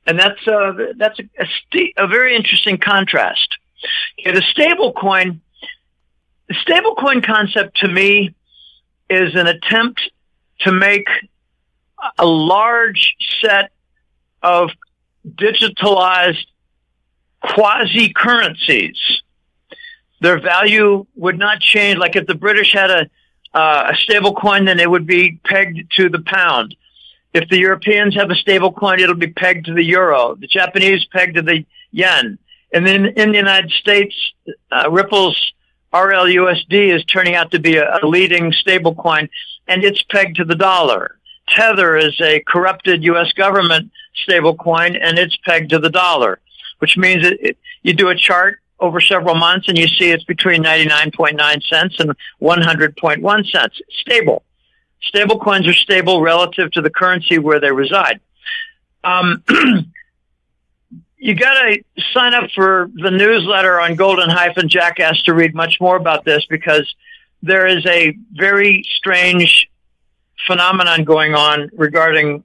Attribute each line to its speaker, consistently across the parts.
Speaker 1: And that's a very interesting contrast. Okay, the stablecoin concept to me is an attempt to make a large set of digitalized quasi-currencies. Their value would not change. Like if the British had a stable coin, then it would be pegged to the pound. If the Europeans have a stable coin, it'll be pegged to the euro. The Japanese pegged to the yen. And then in the United States, Ripple's RLUSD is turning out to be a leading stable coin, and it's pegged to the dollar. Tether is a corrupted U.S. government stable coin, and it's pegged to the dollar, which means you do a chart over several months, and you see it's between 99.9 cents and 100.1 cents. Stable. Stable coins are stable relative to the currency where they reside. You got to sign up for the newsletter on Golden-Jackass to read much more about this, because there is a very strange phenomenon going on regarding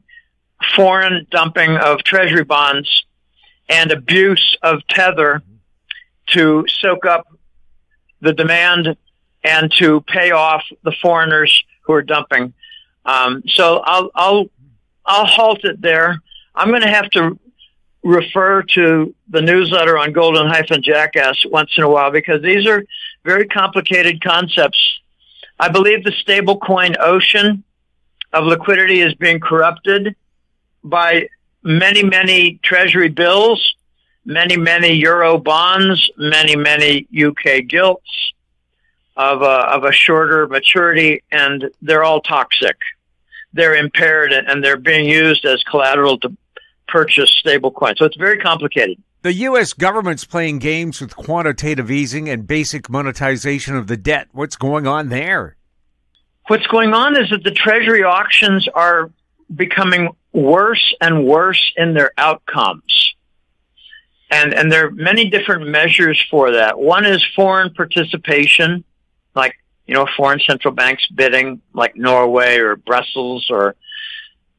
Speaker 1: foreign dumping of treasury bonds and abuse of Tether to soak up the demand and to pay off the foreigners who are dumping. So I'll halt it there. I'm going to have to refer to the newsletter on Golden-Jackass once in a while, because these are very complicated concepts. I believe the stablecoin ocean of liquidity is being corrupted by many, many treasury bills, many, many euro bonds, many, many UK gilts of a shorter maturity, and they're all toxic. They're impaired, and they're being used as collateral to purchase stable coins. So it's very complicated.
Speaker 2: The U.S. government's playing games with quantitative easing and basic monetization of the debt. What's going on there?
Speaker 1: What's going on is that the treasury auctions are becoming worse and worse in their outcomes. And there are many different measures for that. One is foreign participation, like, foreign central banks bidding, like Norway or Brussels, or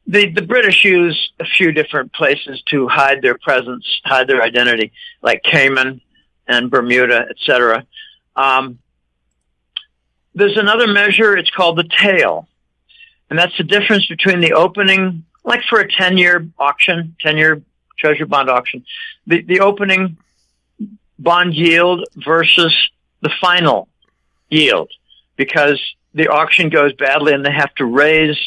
Speaker 1: the British use a few different places to hide their presence, hide their identity, like Cayman and Bermuda, etc. There's another measure, it's called the tail. And that's the difference between the opening, like for a 10-year auction, 10-year treasury bond auction, the opening bond yield versus the final yield, because the auction goes badly and they have to raise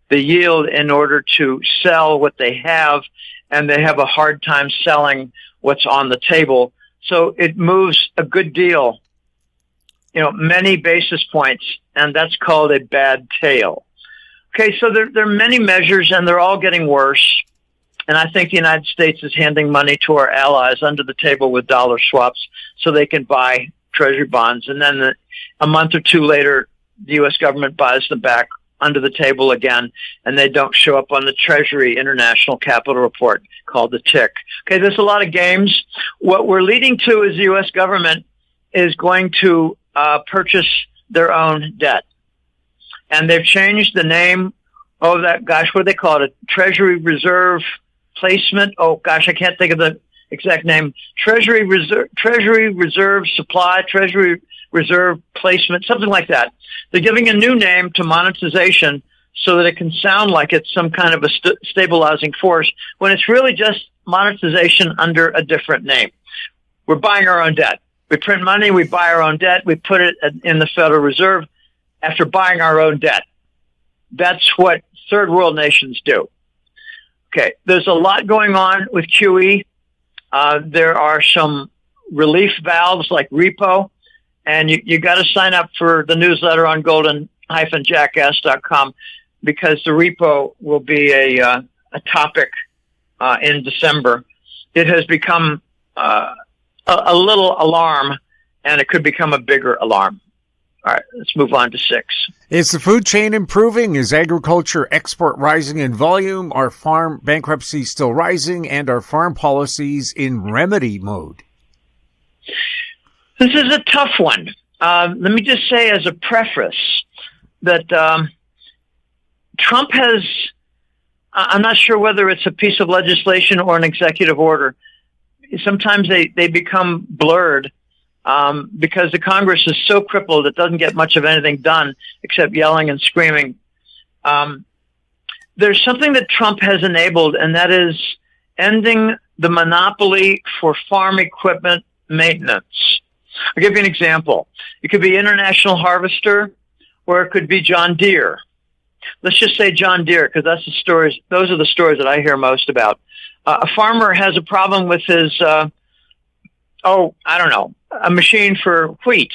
Speaker 1: the yield in order to sell what they have, and they have a hard time selling what's on the table. So it moves a good deal, many basis points, and that's called a bad tail. Okay, so there are many measures, and they're all getting worse. And I think the United States is handing money to our allies under the table with dollar swaps so they can buy treasury bonds. And then a month or two later, the U.S. government buys them back under the table again, and they don't show up on the Treasury International Capital Report, called the TIC. Okay, there's a lot of games. What we're leading to is the U.S. government is going to purchase their own debt. And they've changed the name. Oh, what do they call it? A Treasury Reserve Placement. Oh, gosh, I can't think of the exact name. Treasury Reserve Supply, Treasury Reserve Placement, something like that. They're giving a new name to monetization so that it can sound like it's some kind of a stabilizing force, when it's really just monetization under a different name. We're buying our own debt. We print money, we buy our own debt, we put it in the Federal Reserve after buying our own debt. That's what third world nations do. Okay, there's a lot going on with QE. There are some relief valves like repo, and you got to sign up for the newsletter on golden-jackass.com, because the repo will be a topic in December. It has become a little alarm, and it could become a bigger alarm. All right, let's move on to 6.
Speaker 2: Is the food chain improving? Is agriculture export rising in volume? Are farm bankruptcies still rising? And are farm policies in remedy mode?
Speaker 1: This is a tough one. Let me just say as a preface that Trump has I'm not sure whether it's a piece of legislation or an executive order. Sometimes they become blurred because the Congress is so crippled it doesn't get much of anything done except yelling and screaming. There's something that Trump has enabled, and that is ending the monopoly for farm equipment maintenance. I'll give you an example. It could be International Harvester, or it could be John Deere. Let's just say John Deere, because that's the stories. Those are the stories that I hear most about. A farmer has a problem with his, I don't know, a machine for wheat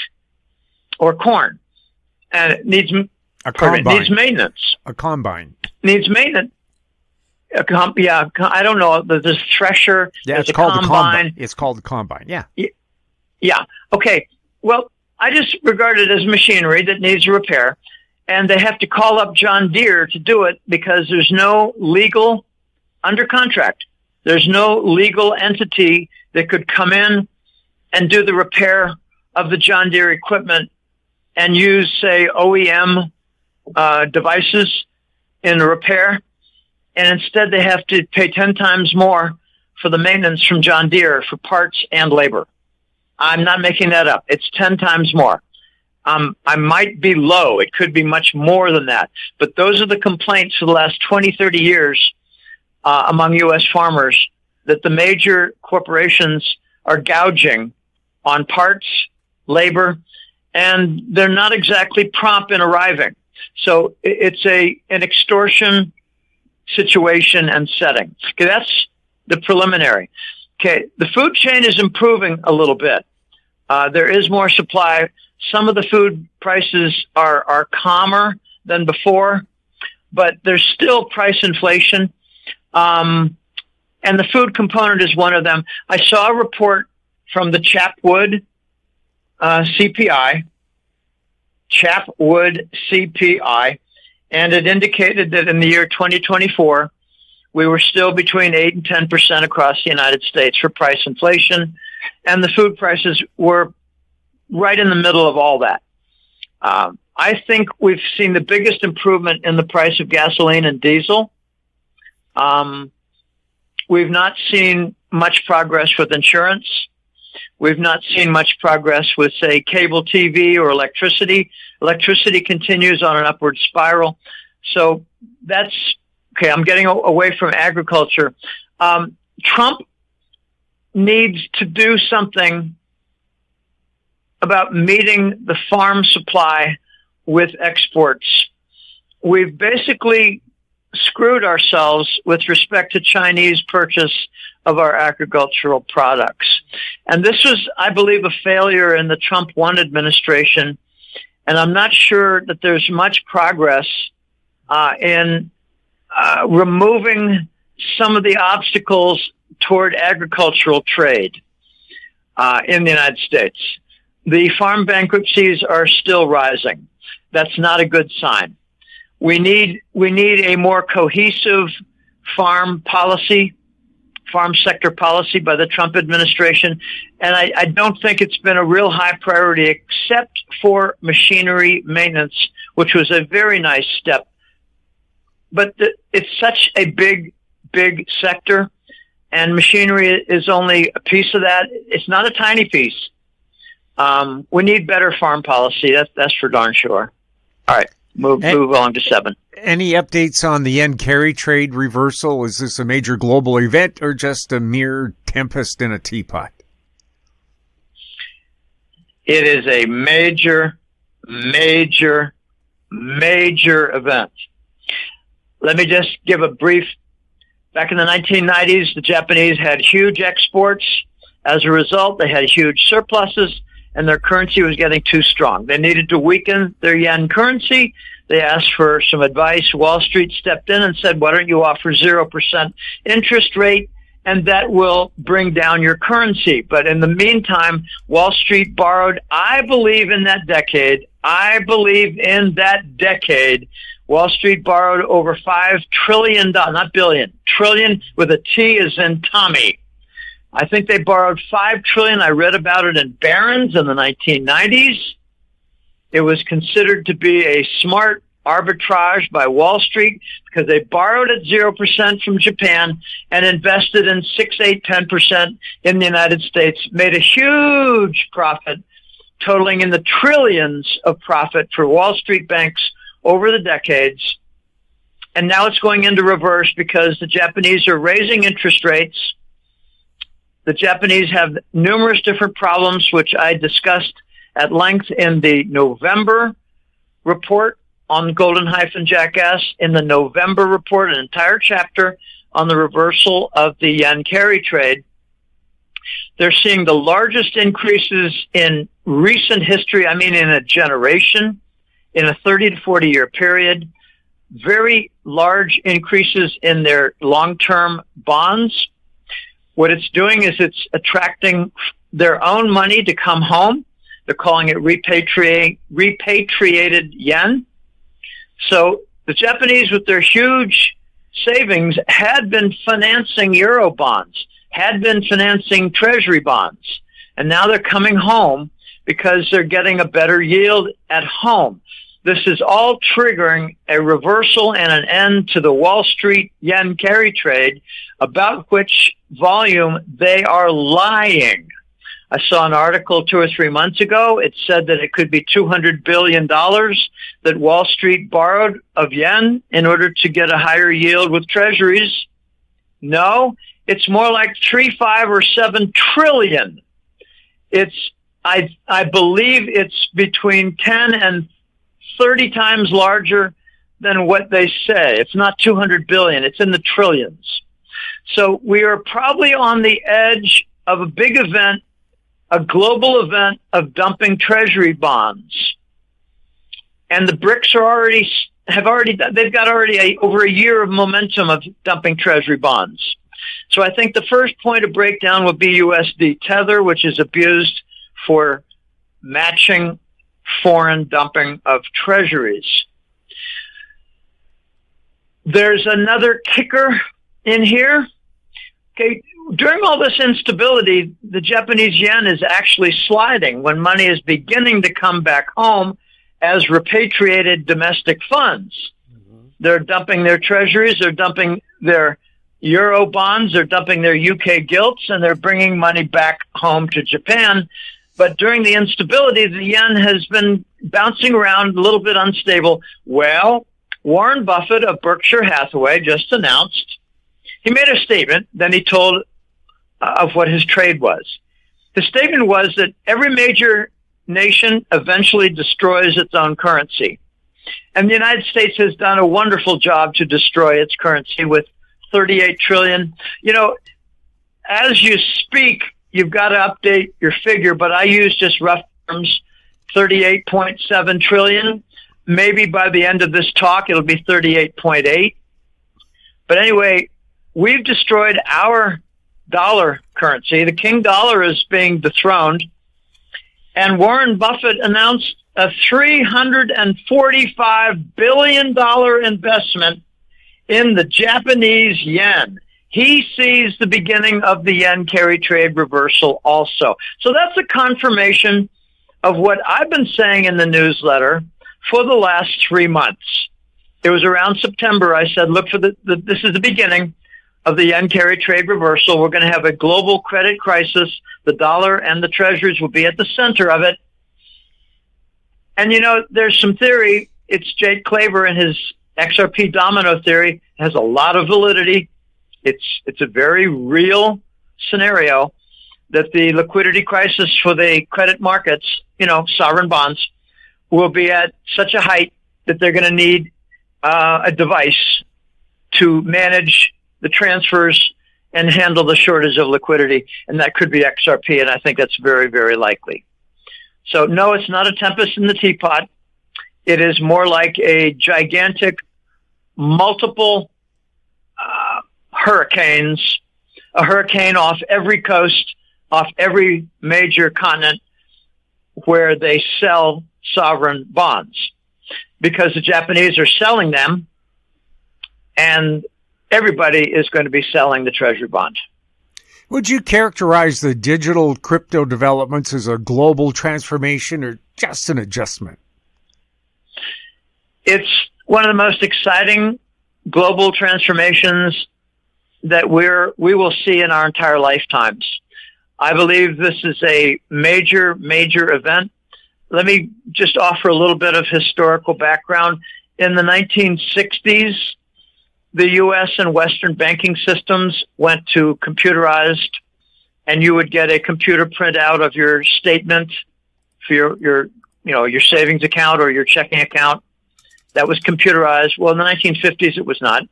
Speaker 1: or corn, and it needs needs maintenance.
Speaker 2: A combine
Speaker 1: needs maintenance. I don't know. There's this thresher.
Speaker 2: Yeah, it's called the combine. It's called the combine. Yeah.
Speaker 1: Yeah. Okay. Well, I just regard it as machinery that needs repair, and they have to call up John Deere to do it because there's no legal under contract. There's no legal entity that could come in and do the repair of the John Deere equipment and use, say, OEM devices in the repair. And instead they have to pay 10 times more for the maintenance from John Deere for parts and labor. I'm not making that up. It's 10 times more. I might be low. It could be much more than that. But those are the complaints for the last 20, 30 years among U.S. farmers, that the major corporations are gouging on parts, labor, and they're not exactly prompt in arriving. So it's an extortion situation and setting. Okay, that's the preliminary. Okay, the food chain is improving a little bit. There is more supply. Some of the food prices are calmer than before, but there's still price inflation. And the food component is one of them. I saw a report from the Chapwood CPI, and it indicated that in the year 2024, we were still between 8 and 10% across the United States for price inflation, and the food prices were right in the middle of all that. I think we've seen the biggest improvement in the price of gasoline and diesel. We've not seen much progress with insurance. We've not seen much progress with, say, cable TV or electricity. Electricity continues on an upward spiral. So that's, okay, I'm getting away from agriculture. Trump needs to do something about meeting the farm supply with exports. We've basically screwed ourselves with respect to Chinese purchase of our agricultural products. And this was, I believe, a failure in the Trump 1 administration. And I'm not sure that there's much progress in removing some of the obstacles toward agricultural trade in the United States. The farm bankruptcies are still rising. That's not a good sign. We need a more cohesive farm sector policy by the Trump administration. And I don't think it's been a real high priority except for machinery maintenance, which was a very nice step. But it's such a big sector, and machinery is only a piece of that. It's not a tiny piece. We need better farm policy. That's for darn sure. All right. Move on to 7.
Speaker 2: Any updates on the yen carry trade reversal? Is this a major global event or just a mere tempest in a teapot?
Speaker 1: It is a major event. Let me just give a brief. Back in the 1990s, the Japanese had huge exports. As a result, they had huge surpluses, and their currency was getting too strong. They needed to weaken their yen currency. They asked for some advice. Wall Street stepped in and said, why don't you offer 0% interest rate, and that will bring down your currency. But in the meantime, Wall Street borrowed, I believe in that decade, Wall Street borrowed over $5 trillion, not billion, trillion with a T as in Tommy. I think they borrowed $5 trillion. I read about it in Barron's in the 1990s. It was considered to be a smart arbitrage by Wall Street because they borrowed at 0% from Japan and invested in 6, 8, 10% in the United States, made a huge profit, totaling in the trillions of profit for Wall Street banks over the decades. And now it's going into reverse because the Japanese are raising interest rates. The Japanese have numerous different problems, which I discussed at length in the November report on Golden-Jackass. In the November report, an entire chapter on the reversal of the yen carry trade. They're seeing the largest increases in recent history, I mean in a generation, in a 30 to 40 year period. Very large increases in their long-term bonds. What it's doing is it's attracting their own money to come home. They're calling it repatriated yen. So the Japanese, with their huge savings, had been financing euro bonds, had been financing treasury bonds, and now they're coming home because they're getting a better yield at home. This is all triggering a reversal and an end to the Wall Street yen carry trade, about which volume they are lying. I saw an article 2 or 3 months ago. It said that it could be $200 billion that Wall Street borrowed of yen in order to get a higher yield with treasuries. No, it's more like 3, 5, or 7 trillion. I believe it's between 10 and 30 times larger than what they say. It's not 200 billion. It's in the trillions. So we are probably on the edge of a big event, a global event of dumping treasury bonds. And the BRICS they've got over a year of momentum of dumping treasury bonds. So I think the first point of breakdown would be USD tether, which is abused for matching foreign dumping of treasuries. There's another kicker in here. Okay, during all this instability, the Japanese yen is actually sliding when money is beginning to come back home as repatriated domestic funds. Mm-hmm. They're dumping their treasuries, they're dumping their euro bonds, they're dumping their UK gilts, and they're bringing money back home to Japan. But during the instability, the yen has been bouncing around, a little bit unstable. Well, Warren Buffett of Berkshire Hathaway just announced, he made a statement, then he told of what his trade was. The statement was that every major nation eventually destroys its own currency. And the United States has done a wonderful job to destroy its currency with 38 trillion. You know, as you speak, you've got to update your figure, but I use just rough terms, 38.7 trillion. Maybe by the end of this talk, it'll be 38.8. But anyway, we've destroyed our dollar currency. The king dollar is being dethroned. And Warren Buffett announced a $345 billion investment in the Japanese yen. He sees the beginning of the yen carry trade reversal also. So that's a confirmation of what I've been saying in the newsletter for the last 3 months. It was around September. I said, look for this is the beginning of the yen carry trade reversal. We're going to have a global credit crisis. The dollar and the treasuries will be at the center of it. And, you know, there's some theory. It's Jake Claver and his XRP domino theory has a lot of validity. It's a very real scenario that the liquidity crisis for the credit markets, you know, sovereign bonds, will be at such a height that they're going to need a device to manage the transfers and handle the shortage of liquidity, and that could be XRP, and I think that's very, very likely. So, no, it's not a tempest in the teapot. It is more like a gigantic, multiple hurricanes, a hurricane off every coast, off every major continent where they sell sovereign bonds, because the Japanese are selling them and everybody is going to be selling the treasury bond.
Speaker 2: Would you characterize the digital crypto developments as a global transformation or just an adjustment?
Speaker 1: It's one of the most exciting global transformations that we will see in our entire lifetimes. I believe this is a major, major event. Let me just offer a little bit of historical background. In the 1960s, the U.S. and Western banking systems went to computerized, and you would get a computer printout of your statement for your savings account or your checking account. That was computerized. Well, in the 1950s, it was not.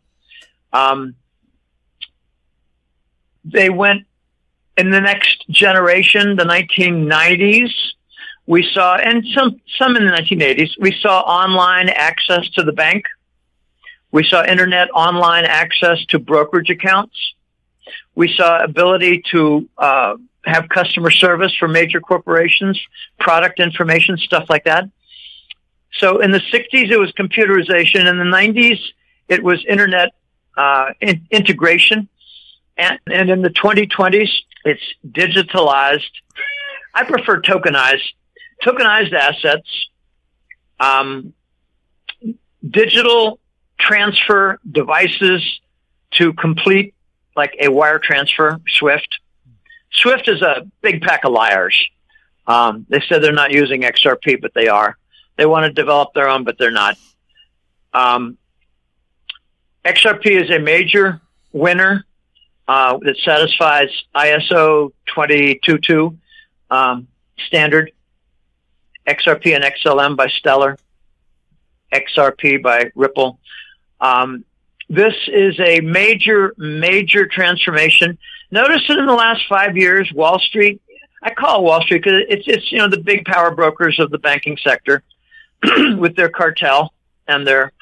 Speaker 1: They went in the next generation, the 1990s. We saw, and some in the 1980s, we saw online access to the bank. We saw internet online access to brokerage accounts. We saw ability to have customer service for major corporations, product information, stuff like that. So in the 60s, it was computerization. In the 90s, it was internet integration. And in the 2020s, it's digitalized. I prefer tokenized assets, digital transfer devices to complete like a wire transfer, SWIFT. SWIFT is a big pack of liars. They said they're not using XRP, but they are. They want to develop their own, but they're not. XRP is a major winner that satisfies ISO 222 standard. XRP and XLM by Stellar. XRP by Ripple. This is a major, major transformation. Notice that in the last 5 years, Wall Street, I call it Wall Street because it's the big power brokers of the banking sector with their cartel and their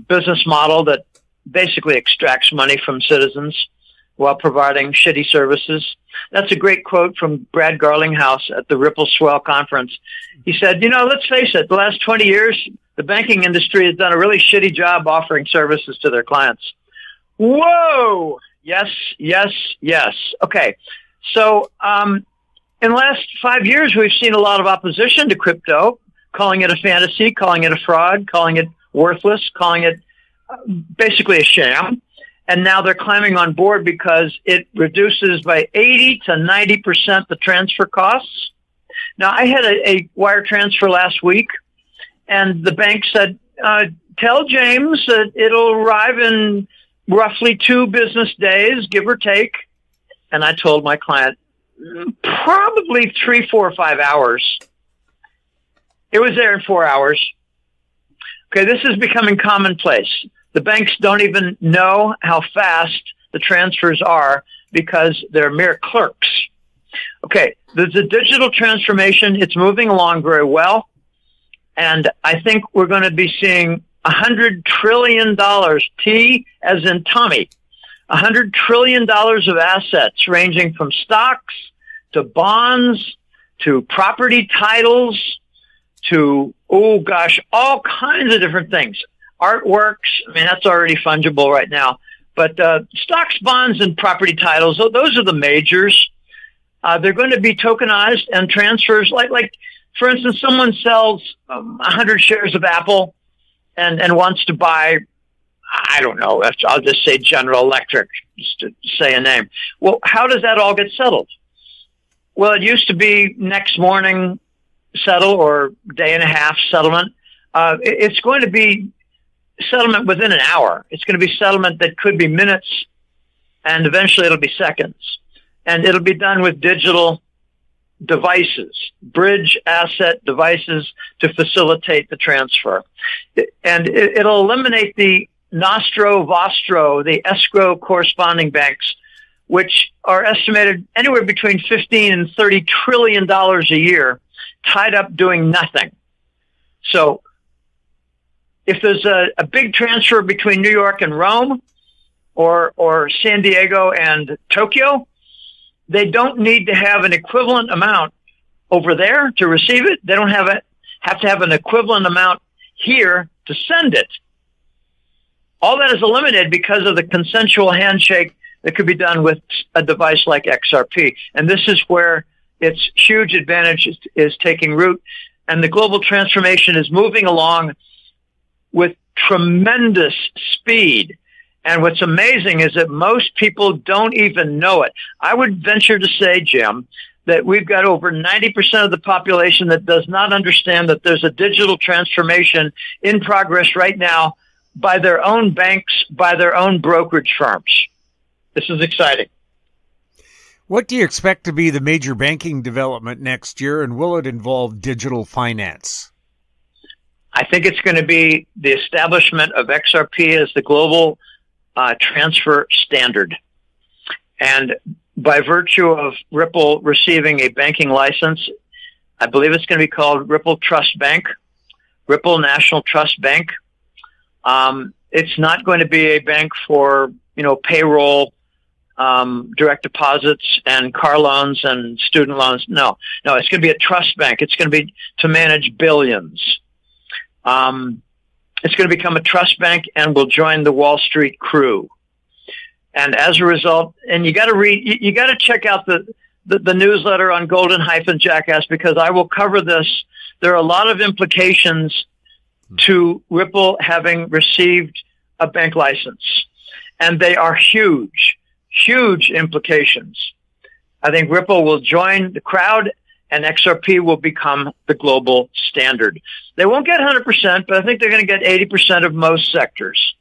Speaker 1: business model that basically extracts money from citizens while providing shitty services. That's a great quote from Brad Garlinghouse at the Ripple Swell conference. He said, let's face it, the last 20 years, the banking industry has done a really shitty job offering services to their clients. Whoa! Yes, yes, yes. Okay. So in the last 5 years, we've seen a lot of opposition to crypto, calling it a fantasy, calling it a fraud, calling it worthless, calling it basically a sham. And now they're climbing on board because it reduces by 80 to 90% the transfer costs. Now, I had a wire transfer last week, and the bank said, tell James that it'll arrive in roughly 2 business days, give or take. And I told my client, probably 3, 4, or 5 hours. It was there in 4 hours. Okay, this is becoming commonplace. The banks don't even know how fast the transfers are because they're mere clerks. Okay, there's a digital transformation. It's moving along very well. And I think we're going to be seeing $100 trillion, T as in Tommy, $100 trillion of assets ranging from stocks to bonds to property titles to, all kinds of different things. Artworks, that's already fungible right now. But stocks, bonds, and property titles, those are the majors. They're going to be tokenized and transfers. Like for instance, someone sells 100 shares of Apple and wants to buy, I don't know, I'll just say General Electric, just to say a name. Well, how does that all get settled? Well, it used to be next morning settle or day and a half settlement. It's going to be settlement within an hour. It's going to be settlement that could be minutes, and eventually it'll be seconds. And it'll be done with digital devices, bridge asset devices to facilitate the transfer. And it'll eliminate the nostro vostro, the escrow corresponding banks, which are estimated anywhere between $15 and $30 trillion a year tied up doing nothing. So if there's a big transfer between New York and Rome or San Diego and Tokyo, they don't need to have an equivalent amount over there to receive it. They don't have to have an equivalent amount here to send it. All that is eliminated because of the consensual handshake that could be done with a device like XRP. And this is where its huge advantage is taking root. And the global transformation is moving along with tremendous speed. And what's amazing is that most people don't even know it. I would venture to say, Jim, that we've got over 90% of the population that does not understand that there's a digital transformation in progress right now by their own banks, by their own brokerage firms. This is exciting.
Speaker 2: What do you expect to be the major banking development next year, and will it involve digital finance?
Speaker 1: I think it's going to be the establishment of XRP as the global transfer standard. And by virtue of Ripple receiving a banking license, I believe it's going to be called Ripple Trust Bank, Ripple National Trust Bank. It's not going to be a bank for, payroll, direct deposits and car loans and student loans. No, it's going to be a trust bank. It's going to be to manage billions. It's going to become a trust bank and will join the Wall Street crew. And as a result, and you got to check out the newsletter on Golden-Jackass, because I will cover this. There are a lot of implications to Ripple having received a bank license, and they are huge implications. I think Ripple will join the crowd, and XRP will become the global standard. They won't get 100%, but I think they're going to get 80% of most sectors.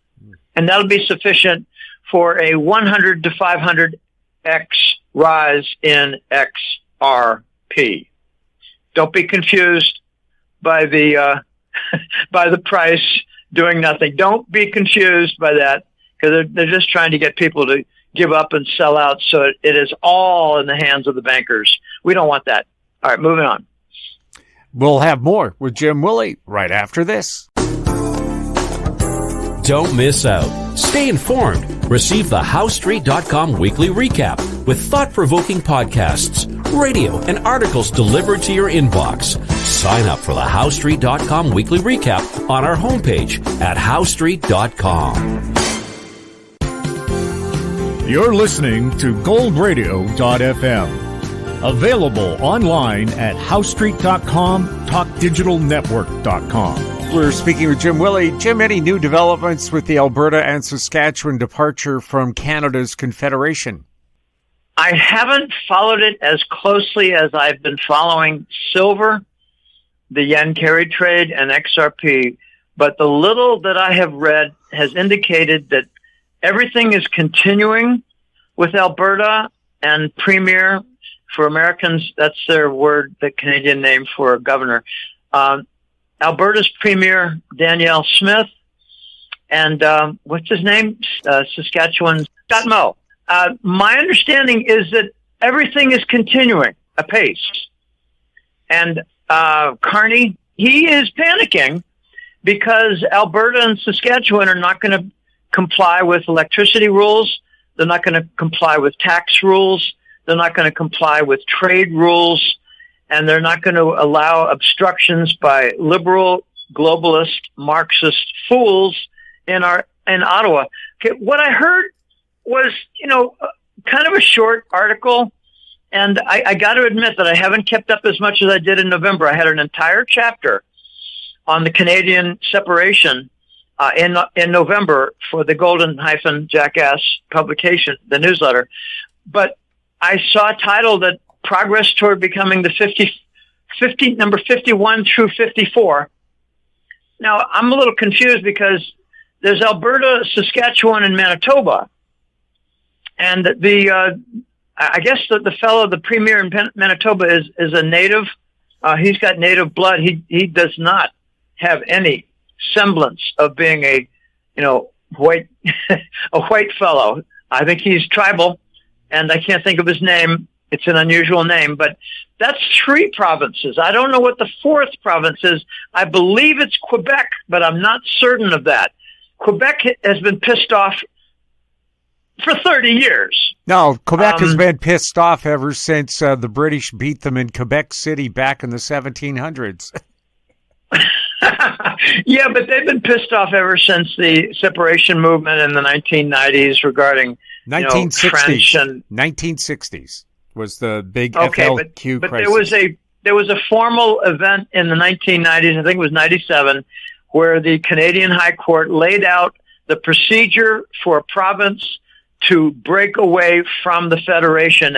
Speaker 1: And that'll be sufficient for a 100 to 500x rise in XRP. Don't be confused by the by the price doing nothing. Don't be confused by that, because they're just trying to get people to give up and sell out, so it is all in the hands of the bankers. We don't want that. All right, moving on.
Speaker 2: We'll have more with Jim Willie right after this.
Speaker 3: Don't miss out. Stay informed. Receive the HowStreet.com weekly recap with thought-provoking podcasts, radio, and articles delivered to your inbox. Sign up for the HowStreet.com weekly recap on our homepage at HowStreet.com.
Speaker 4: You're listening to goldradio.fm. Available online at HowStreet.com, TalkDigitalNetwork.com.
Speaker 2: We're speaking with Jim Willie. Jim, any new developments with the Alberta and Saskatchewan departure from Canada's Confederation?
Speaker 1: I haven't followed it as closely as I've been following silver, the yen carry trade, and XRP, but the little that I have read has indicated that everything is continuing with Alberta and Premier. For Americans, that's their word, the Canadian name for a governor. Alberta's Premier, Danielle Smith, and what's his name? Saskatchewan's Scott Moe. My understanding is that everything is continuing apace. And Carney, he is panicking because Alberta and Saskatchewan are not going to comply with electricity rules. They're not going to comply with tax rules. They're not going to comply with trade rules, and they're not going to allow obstructions by liberal, globalist, Marxist fools in Ottawa. Okay, what I heard was, kind of a short article, and I got to admit that I haven't kept up as much as I did in November. I had an entire chapter on the Canadian separation in November for the Golden-Jackass publication, the newsletter, but I saw a title that progress toward becoming the 50 number 51 through 54. Now, I'm a little confused because there's Alberta, Saskatchewan, and Manitoba. And I guess the fellow, the premier in Manitoba is a native. He's got native blood. He does not have any semblance of being a white, a white fellow. I think he's tribal. And I can't think of his name. It's an unusual name, but that's 3 provinces. I don't know what the 4th province is. I believe it's Quebec, but I'm not certain of that. Quebec has been pissed off for 30 years.
Speaker 2: No, Quebec has been pissed off ever since the British beat them in Quebec City back in the 1700s.
Speaker 1: Yeah, but they've been pissed off ever since the separation movement in the 1990s regarding
Speaker 2: 1960s. 1960s was the big FLQ
Speaker 1: but
Speaker 2: crisis.
Speaker 1: there was a formal event in the 1990s. I think it was 97, where the Canadian High Court laid out the procedure for a province to break away from the Federation and